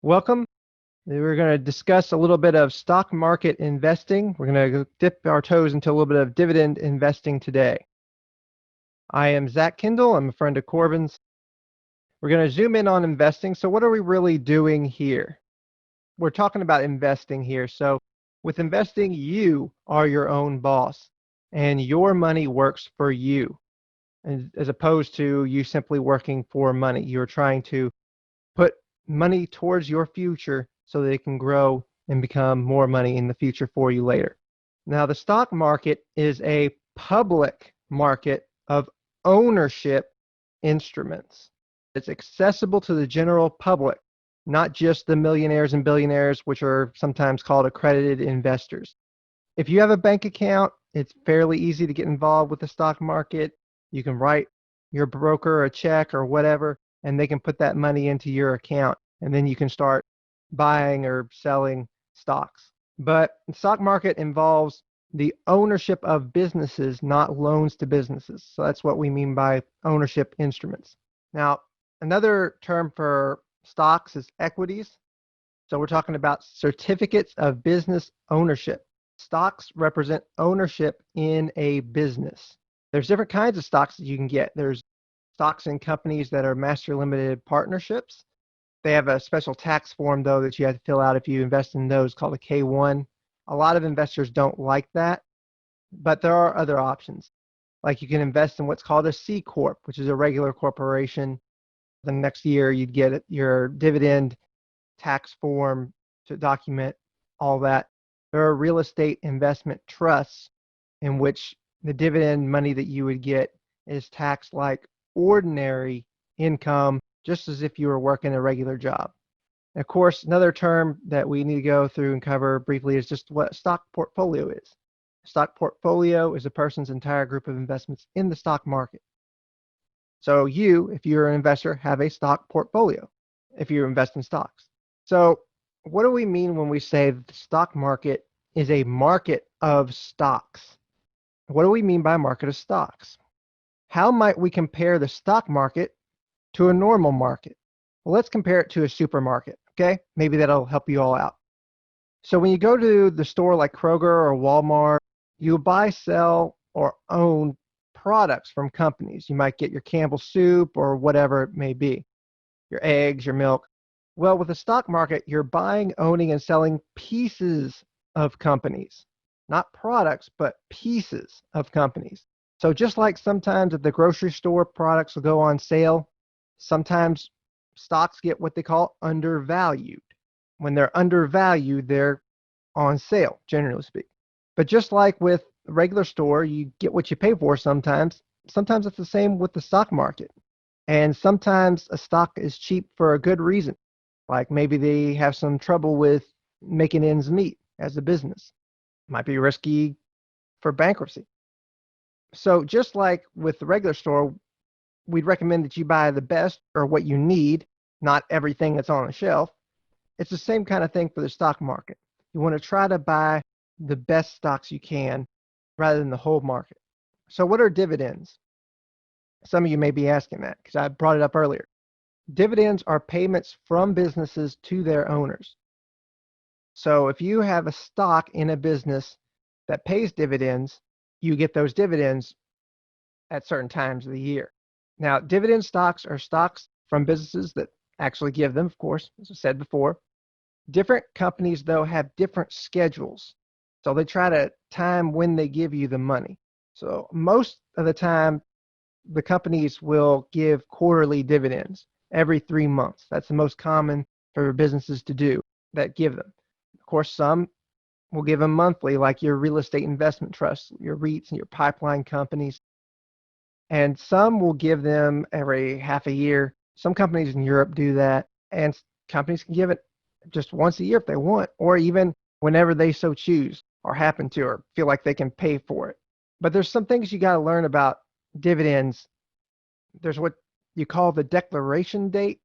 Welcome. We're going to discuss a little bit of stock market investing. We're going to dip our toes into a little bit of dividend investing today. I am Zach Kendall. I'm a friend of Corbin's. We're going to zoom in on investing. So what are we really doing here? We're talking about investing here. So with investing, you are your own boss and your money works for you, as opposed to you simply working for money. You're trying to put money towards your future so that it can grow and become more money in the future for you later. Now, the stock market is a public market of ownership instruments. It's accessible to the general public, not just the millionaires and billionaires, which are sometimes called accredited investors. If you have a bank account, it's fairly easy to get involved with the stock market. You can write your broker a check or whatever, and they can put that money into your account, and then you can start buying or selling stocks. But the stock market involves the ownership of businesses, not loans to businesses. So that's what we mean by ownership instruments. Now, another term for stocks is equities. So we're talking about certificates of business ownership. Stocks represent ownership in a business. There's different kinds of stocks that you can get. There's stocks in companies that are master limited partnerships. They have a special tax form, though, that you have to fill out if you invest in those, called a K-1. A lot of investors don't like that, but there are other options. Like you can invest in what's called a C Corp, which is a regular corporation. The next year, you'd get your dividend tax form to document all that. There are real estate investment trusts in which the dividend money that you would get is taxed like ordinary income, just as if you were working a regular job. And of course, another term that we need to go through and cover briefly is just what a stock portfolio is. A stock portfolio is a person's entire group of investments in the stock market. So you, if you're an investor, have a stock portfolio if you invest in stocks. So what do we mean when we say that the stock market is a market of stocks? What do we mean by market of stocks? How might we compare the stock market to a normal market? Well, let's compare it to a supermarket, okay? Maybe that'll help you all out. So when you go to the store like Kroger or Walmart, you buy, sell, or own products from companies. You might get your Campbell soup or whatever it may be, your eggs, your milk. Well, with the stock market, you're buying, owning, and selling pieces of companies, not products, but pieces of companies. So just like sometimes at the grocery store, products will go on sale, sometimes stocks get what they call undervalued. When they're undervalued, they're on sale, generally speaking. But just like with a regular store, you get what you pay for sometimes. Sometimes it's the same with the stock market. And sometimes a stock is cheap for a good reason. Like maybe they have some trouble with making ends meet as a business. Might be risky for bankruptcy. So just like with the regular store, we'd recommend that you buy the best or what you need, not everything that's on a shelf. It's the same kind of thing for the stock market. You want to try to buy the best stocks you can rather than the whole market. So what are dividends? Some of you may be asking that because I brought it up earlier. Dividends are payments from businesses to their owners. So if you have a stock in a business that pays dividends, you get those dividends at certain times of the year. Now, dividend stocks are stocks from businesses that actually give them, of course, as I said before. Different companies, though, have different schedules. So they try to time when they give you the money. So most of the time, the companies will give quarterly dividends every 3 months. That's the most common for businesses to do that give them. Of course, some will give them monthly, like your real estate investment trusts, your REITs, and your pipeline companies. And some will give them every half a year. Some companies in Europe do that, and companies can give it just once a year if they want, or even whenever they so choose or happen to, or feel like they can pay for it. But there's some things you got to learn about dividends. There's what you call the declaration date,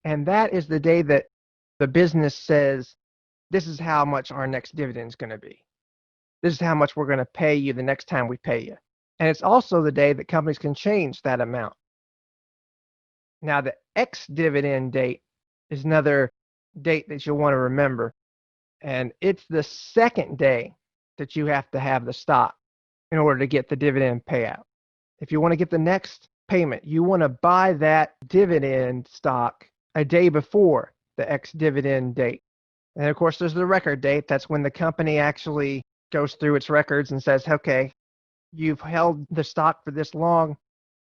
and that is the day that the business says, this is how much our next dividend is going to be. This is how much we're going to pay you the next time we pay you. And it's also the day that companies can change that amount. Now, the ex-dividend date is another date that you'll want to remember. And it's the second day that you have to have the stock in order to get the dividend payout. If you want to get the next payment, you want to buy that dividend stock a day before the ex-dividend date. And of course, there's the record date. That's when the company actually goes through its records and says, okay, you've held the stock for this long,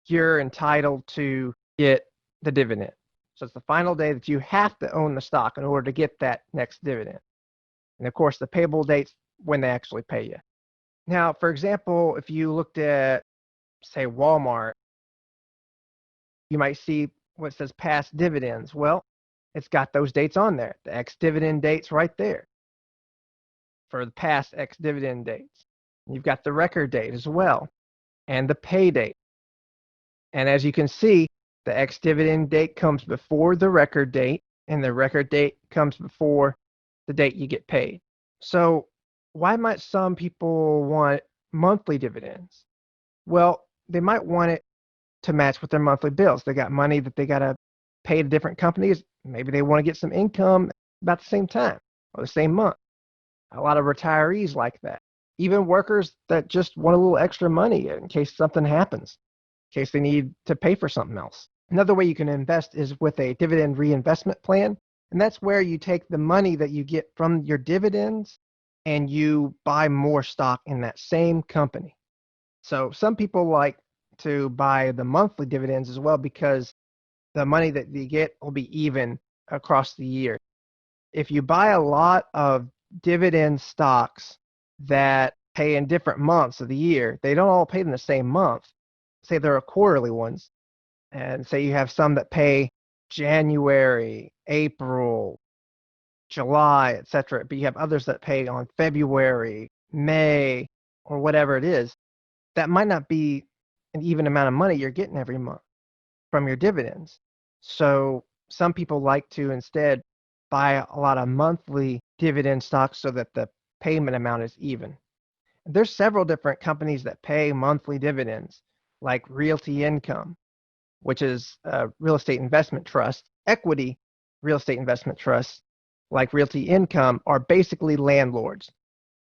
you're entitled to get the dividend. So it's the final day that you have to own the stock in order to get that next dividend. And of course, the payable date's when they actually pay you. Now, for example, if you looked at, say, Walmart, you might see what says past dividends. Well, it's got those dates on there. The ex-dividend date's right there for the past ex-dividend dates. You've got the record date as well and the pay date. And as you can see, the ex-dividend date comes before the record date, and the record date comes before the date you get paid. So why might some people want monthly dividends? Well, they might want it to match with their monthly bills. They got money that they got to pay to different companies. Maybe they want to get some income about the same time or the same month. A lot of retirees like that. Even workers that just want a little extra money in case something happens, in case they need to pay for something else. Another way you can invest is with a dividend reinvestment plan. And that's where you take the money that you get from your dividends and you buy more stock in that same company. So some people like to buy the monthly dividends as well because the money that you get will be even across the year. If you buy a lot of dividend stocks that pay in different months of the year, they don't all pay in the same month. Say there are quarterly ones, and say you have some that pay January, April, July, etc. But you have others that pay on February, May, or whatever it is. That might not be an even amount of money you're getting every month from your dividends. So some people like to instead buy a lot of monthly dividend stocks so that the payment amount is even. There's several different companies that pay monthly dividends, like Realty Income, which is a real estate investment trust. Equity real estate investment trusts, like Realty Income, are basically landlords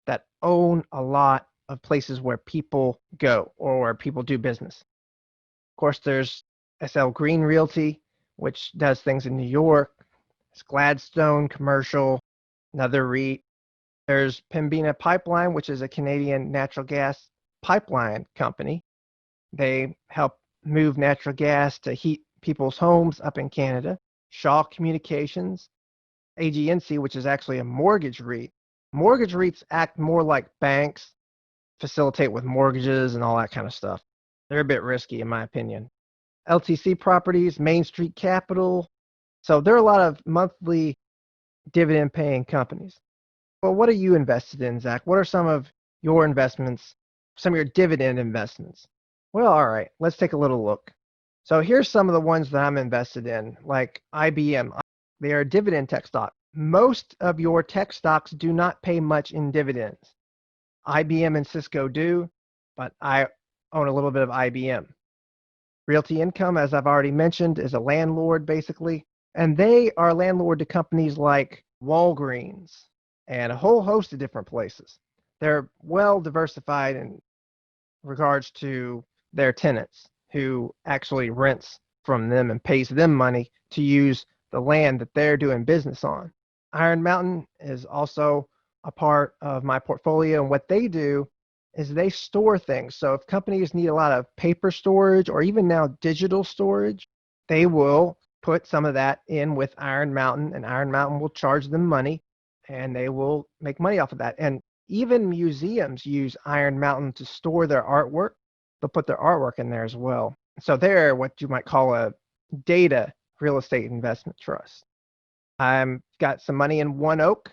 that own a lot of places where people go or where people do business. Of course, there's SL Green Realty, which does things in New York. It's Gladstone Commercial, another REIT. There's Pembina Pipeline, which is a Canadian natural gas pipeline company. They help move natural gas to heat people's homes up in Canada. Shaw Communications, AGNC, which is actually a mortgage REIT. Mortgage REITs act more like banks, facilitate with mortgages and all that kind of stuff. They're a bit risky, in my opinion. LTC Properties, Main Street Capital. So there are a lot of monthly dividend paying companies. Well, what are you invested in, Zach? What are some of your investments, some of your dividend investments? Well, all right, let's take a little look. So here's some of the ones that I'm invested in, like IBM. They are a dividend tech stock. Most of your tech stocks do not pay much in dividends. IBM and Cisco do, but I own a little bit of IBM. Realty Income, as I've already mentioned, is a landlord basically, and they are landlord to companies like Walgreens and a whole host of different places. They're well diversified in regards to their tenants who actually rents from them and pays them money to use the land that they're doing business on. Iron Mountain is also a part of my portfolio, and what they do is they store things. So if companies need a lot of paper storage or even now digital storage, they will put some of that in with Iron Mountain, and Iron Mountain will charge them money and they will make money off of that. And even museums use Iron Mountain to store their artwork. They'll put their artwork in there as well. So they're what you might call a data real estate investment trust. I've got some money in One Oak.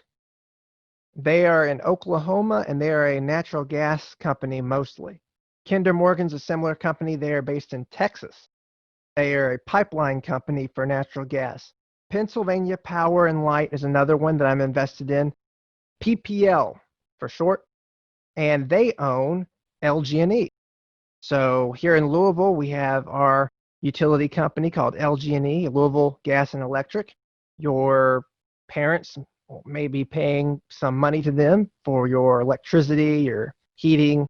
They are in Oklahoma, and they are a natural gas company mostly. Kinder Morgan's a similar company. They are based in Texas. They are a pipeline company for natural gas. Pennsylvania Power and Light is another one that I'm invested in. PPL for short, and they own LG&E. So here in Louisville, we have our utility company called LG&E, Louisville Gas and Electric. Your parents may be paying some money to them for your electricity, your heating,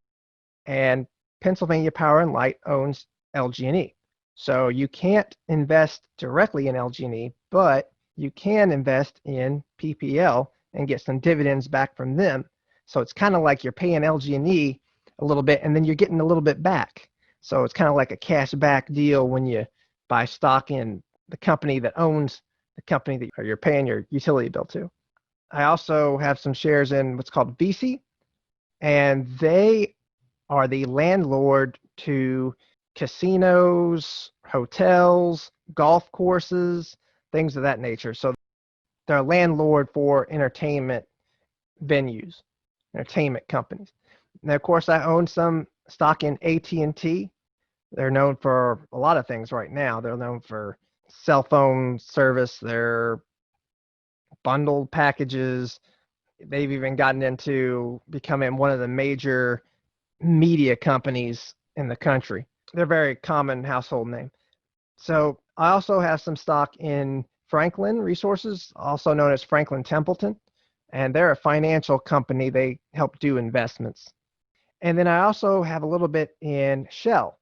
and Pennsylvania Power and Light owns LG&E. So you can't invest directly in LG&E, but you can invest in PPL and get some dividends back from them. So it's kind of like you're paying LG&E a little bit and then you're getting a little bit back. So it's kind of like a cash back deal when you buy stock in the company that owns the company that you're paying your utility bill to. I also have some shares in what's called VC, and they are the landlord to casinos, hotels, golf courses, things of that nature. So they're a landlord for entertainment venues, entertainment companies. And of course, I own some stock in AT&T. They're known for a lot of things right now. They're known for cell phone service, their bundled packages. They've even gotten into becoming one of the major media companies in the country. They're a very common household name. So I also have some stock in Franklin Resources, also known as Franklin Templeton, and they're a financial company. They help do investments. And then I also have a little bit in Shell,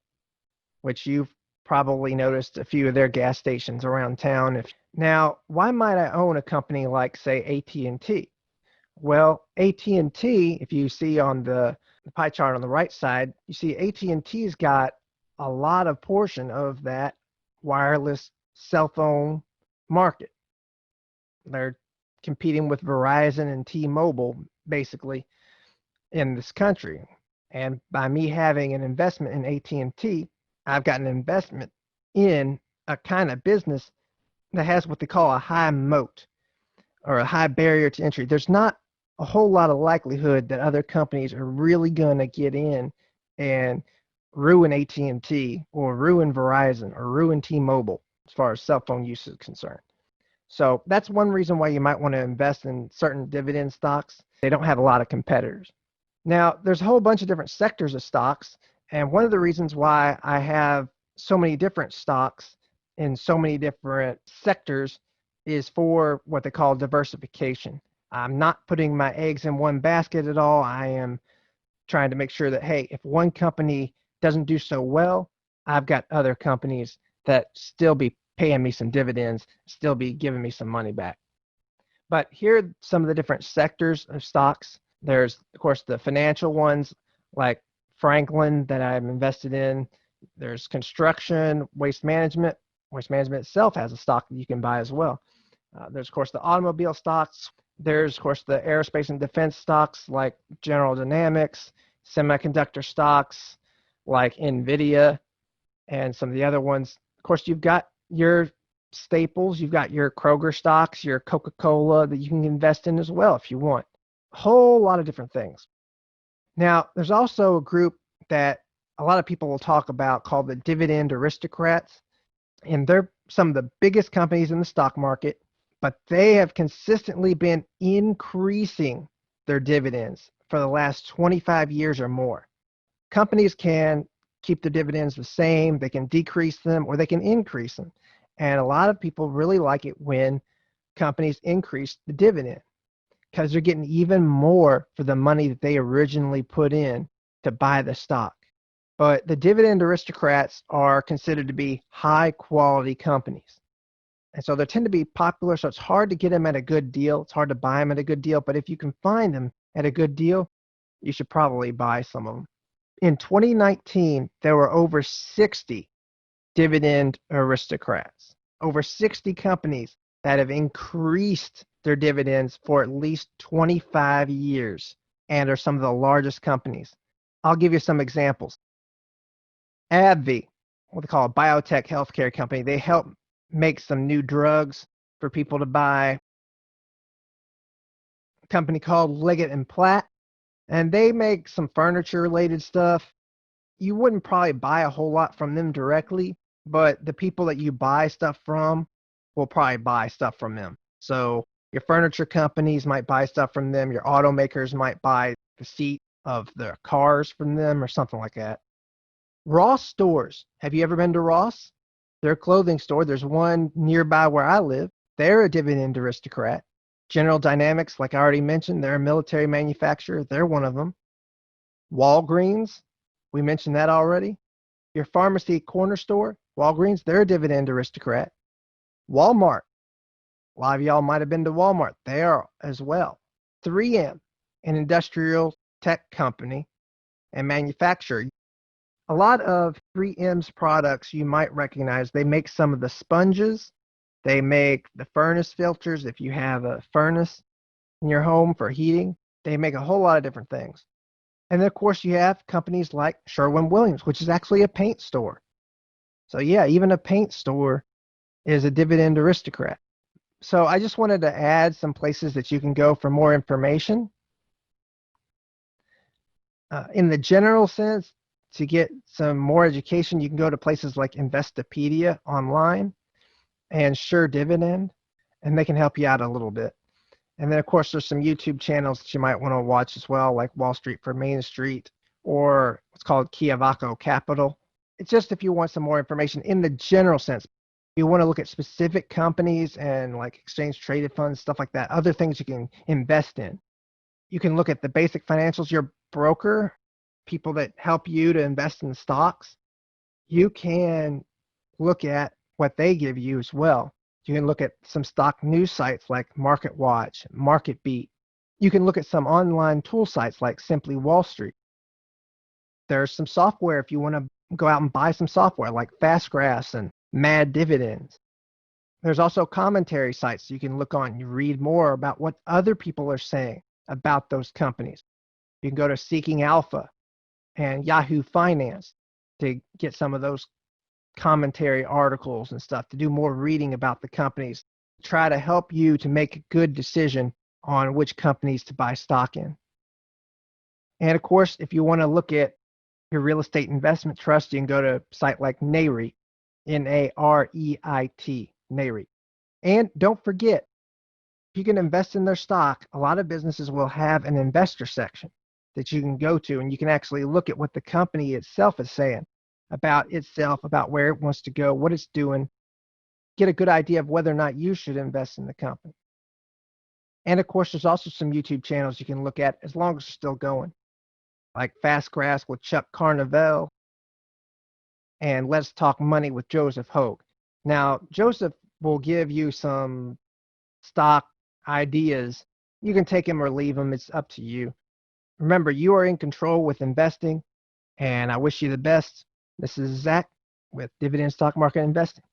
which you've probably noticed a few of their gas stations around town. Now, why might I own a company like, say, AT&T? Well, AT&T, if you see on the pie chart on the right side, you see AT&T's got a lot of portion of that wireless cell phone market. They're competing with Verizon and T-Mobile basically in this country. And by me having an investment in AT&T, I've got an investment in a kind of business that has what they call a high moat or a high barrier to entry. There's not a whole lot of likelihood that other companies are really going to get in and ruin AT&T or ruin Verizon or ruin T-Mobile as far as cell phone use is concerned. So that's one reason why you might want to invest in certain dividend stocks. They don't have a lot of competitors. Now, there's a whole bunch of different sectors of stocks, and one of the reasons why I have so many different stocks in so many different sectors is for what they call diversification. I'm not putting my eggs in one basket at all. I am trying to make sure that, hey, if one company doesn't do so well, I've got other companies that still be paying me some dividends, still be giving me some money back. But here are some of the different sectors of stocks. There's, of course, the financial ones like Franklin that I'm invested in. There's construction, waste management. Waste management itself has a stock that you can buy as well. There's, of course, the automobile stocks. There's, of course, the aerospace and defense stocks like General Dynamics, semiconductor stocks like NVIDIA, and some of the other ones. Of course, you've got your staples. You've got your Kroger stocks, your Coca-Cola that you can invest in as well if you want. A whole lot of different things. Now, there's also a group that a lot of people will talk about called the Dividend Aristocrats, and they're some of the biggest companies in the stock market, but they have consistently been increasing their dividends for the last 25 years or more. Companies can keep the dividends the same, they can decrease them, or they can increase them. And a lot of people really like it when companies increase the dividend because they're getting even more for the money that they originally put in to buy the stock. But the Dividend Aristocrats are considered to be high quality companies. And so they tend to be popular, so it's hard to get them at a good deal. It's hard to buy them at a good deal, but if you can find them at a good deal, you should probably buy some of them. In 2019, there were over 60 Dividend Aristocrats, over 60 companies that have increased their dividends for at least 25 years and are some of the largest companies. I'll give you some examples. AbbVie, what they call a biotech healthcare company, they help make some new drugs for people to buy. A company called Leggett and Platt, and they make some furniture related stuff. You wouldn't probably buy a whole lot from them directly, but the people that you buy stuff from will probably buy stuff from them. So your furniture companies might buy stuff from them. Your automakers might buy the seat of their cars from them or something like that. Ross stores. Have you ever been to Ross? They're a clothing store. There's one nearby where I live. They're a Dividend Aristocrat. General Dynamics, like I already mentioned, they're a military manufacturer. They're one of them. Walgreens, we mentioned that already. Your pharmacy corner store, Walgreens, they're a Dividend Aristocrat. Walmart, a lot of y'all might have been to Walmart. They are as well. 3M, an industrial tech company and manufacturer. A lot of 3M's products you might recognize. They make some of the sponges. They make the furnace filters if you have a furnace in your home for heating. They make a whole lot of different things. And then, of course, you have companies like Sherwin-Williams, which is actually a paint store. So, yeah, even a paint store is a Dividend Aristocrat. So I just wanted to add some places that you can go for more information. In the general sense, to get some more education, you can go to places like Investopedia online and Sure Dividend, and they can help you out a little bit. And then, of course, there's some YouTube channels that you might want to watch as well, like Wall Street for Main Street or what's called Kiyavaco Capital. It's just if you want some more information in the general sense. You want to look at specific companies and like exchange traded funds, stuff like that, other things you can invest in. You can look at the basic financials, your broker, people that help you to invest in stocks. You can look at what they give you as well. You can look at some stock news sites like MarketWatch, MarketBeat. You can look at some online tool sites like Simply Wall Street. There's some software if you want to go out and buy some software like FastGraphs and Mad Dividends. There's also commentary sites you can look on. You read more about what other people are saying about those companies. You can go to Seeking Alpha and Yahoo Finance to get some of those commentary articles and stuff, to do more reading about the companies, try to help you to make a good decision on which companies to buy stock in. And of course, if you want to look at your real estate investment trust, you can go to a site like NAREIT, NAREIT, NAREIT. And don't forget, if you can invest in their stock, a lot of businesses will have an investor section that you can go to, and you can actually look at what the company itself is saying about itself, about where it wants to go, what it's doing, get a good idea of whether or not you should invest in the company. And of course, there's also some YouTube channels you can look at as long as they're still going, like Fast Grass with Chuck Carnevale and Let's Talk Money with Joseph Hogue. Now, Joseph will give you some stock ideas. You can take them or leave them. It's up to you. Remember, you are in control with investing, and I wish you the best. This is Zach with Dividend Stock Market Investing.